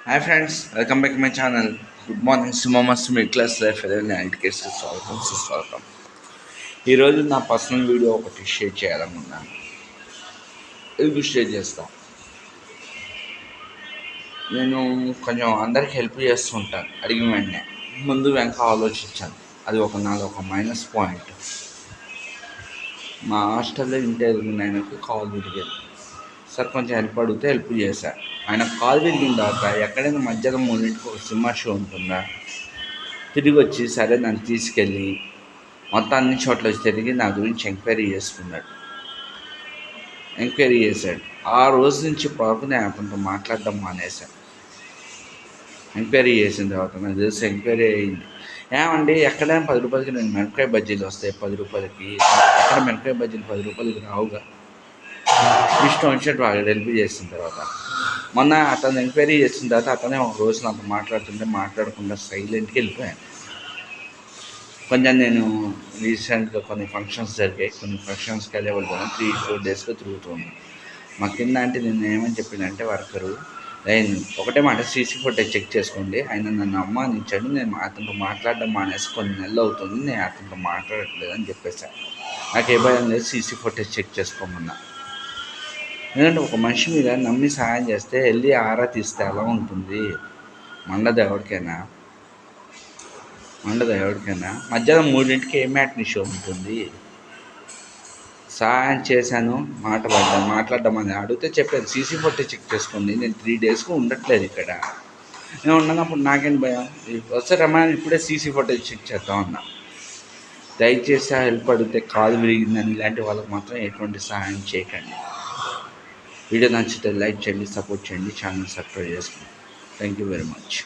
Hi friends, welcome back my channel. Good morning, సుమమస్ middle class life ఏదైనా education స్వాగతం సుస్వాగతం. ఈరోజు నా పర్సనల్ వీడియో ఒకటి షేర్ చేయాలనుకున్నాను. ఎందుకు షేర్ చేస్తా, నేను కొంచెం అందరికి హెల్ప్ చేస్తూ ఉంటాను. అడిగిన వెంటనే ముందు వెనక ఆలోచించాను. అది నాది ఒక మైనస్ పాయింట్. మా హాస్టల్లో ఇంటి ఎదురున్న ఆయనకు కాల్ విరిగింది. సార్ కొంచెం హెల్ప్ అడిగితే హెల్ప్ చేశాను. ఆయన కాల్ విరిగిన తర్వాత ఎక్కడైనా మధ్యాహ్నం 3ంటికి ఒక సినిమా షో ఉంటుందా, తిరిగి వచ్చి సరే నన్ను తీసుకెళ్ళి మొత్తం అన్ని చోట్ల తిరిగి నా గురించి ఎంక్వైరీ చేశాడు. ఆ రోజు నుంచి పాపం నేను అతనితో మాట్లాడడం మానేశాను. ఎంక్వైరీ చేసిన తర్వాత నాకు తెలిసి ఎంక్వైరీ అయింది. ఏమండి, ఎక్కడైనా 10 రూపాయలకి 2 మిరపకాయ బజ్జీలు వస్తాయి, 10 రూపాయలకి ఎక్కడ మిరపకాయ బజ్జీలు 10 రూపాయలకి రావుగా. ఇష్టం వచ్చినట్టు వాడు హెల్ప్ చేసిన తర్వాత మొన్న అతను ఎంక్వైరీ చేసిన తర్వాత అతనే ఒక రోజు నాతో మాట్లాడకుండా సైలెంట్గా వెళ్ళిపోయాను. కొంచెం నేను రీసెంట్గా కొన్ని ఫంక్షన్స్ జరిగాయి. కొన్ని ఫంక్షన్స్కి వెళ్ళేవాళ్ళం 3-4 డేస్గా తిరుగుతున్నాను. మా కింద అంటే నేను ఏమని చెప్పిందంటే వర్కరు, నేను ఒకటే మాట సీసీ ఫుటేజ్ చెక్ చేసుకోండి. ఆయన నన్ను అవమానించాడు, నేను అతనితో మాట్లాడడం మానేసి కొన్ని నెలలు అవుతుంది, నేను అతనితో మాట్లాడట్లేదు అని చెప్పేశాను. నాకు ఏ భయం లేదు, సీసీ ఫుటేజ్ చెక్ చేసుకోమన్నా. ఎందుకంటే ఒక మనిషి మీద నమ్మి సహాయం చేస్తే వెళ్ళి ఆరా తీస్తే ఎలా ఉంటుంది? మండదు ఎవరికైనా. మధ్యాహ్నం 3ంటికి ఏ మ్యాట్ని షో ఉంటుంది? సహాయం చేశాను, మాట్లాడడం అని అడిగితే చెప్పాను, సీసీ ఫుటేజ్ చెక్ చేసుకోండి, నేను 3 డేస్గా ఉండట్లేదు ఇక్కడ. నేను ఉండనప్పుడు నాకేం భయం? వస్తే రమ్మని ఇప్పుడే సీసీ ఫుటేజ్ చెక్ చేద్దాం అన్నా. దయచేసి ఆ హెల్ప్ అడిగితే కాలు విరిగిందని ఇలాంటి వాళ్ళకి మాత్రం ఎటువంటి సహాయం చేయకండి. వీడియో నచ్చితే లైక్ చేయండి, సపోర్ట్ చేయండి, ఛానల్ సబ్స్క్రైబ్ చేసుకోండి. Thank you very much.